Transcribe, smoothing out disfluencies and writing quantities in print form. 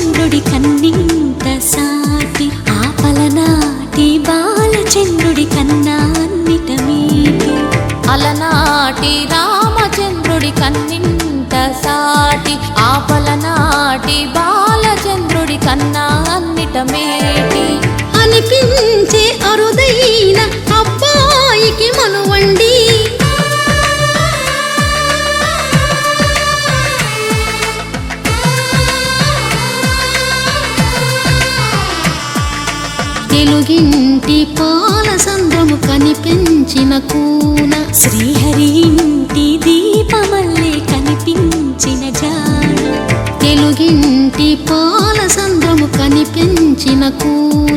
రామచంద్రుడి కన్నింత సాటి ఆపలనాటి బాలచంద్రుడి కన్నా అన్నిట మీటి అలనాటి రామచంద్రుడి కన్నింత సాటి ఆపలనాటి బాలచంద్రుడి కన్నా అన్నిట మేటి అనిపించే అరుదైన అబ్బాయికి మనువండి తెలుగింటి పాల సంద్రము కనిపించిన కూన శ్రీహరి ఇంటి దీపమల్లే కనిపించిన జాడ తెలుగింటి పాల సంద్రము కనిపించిన కూన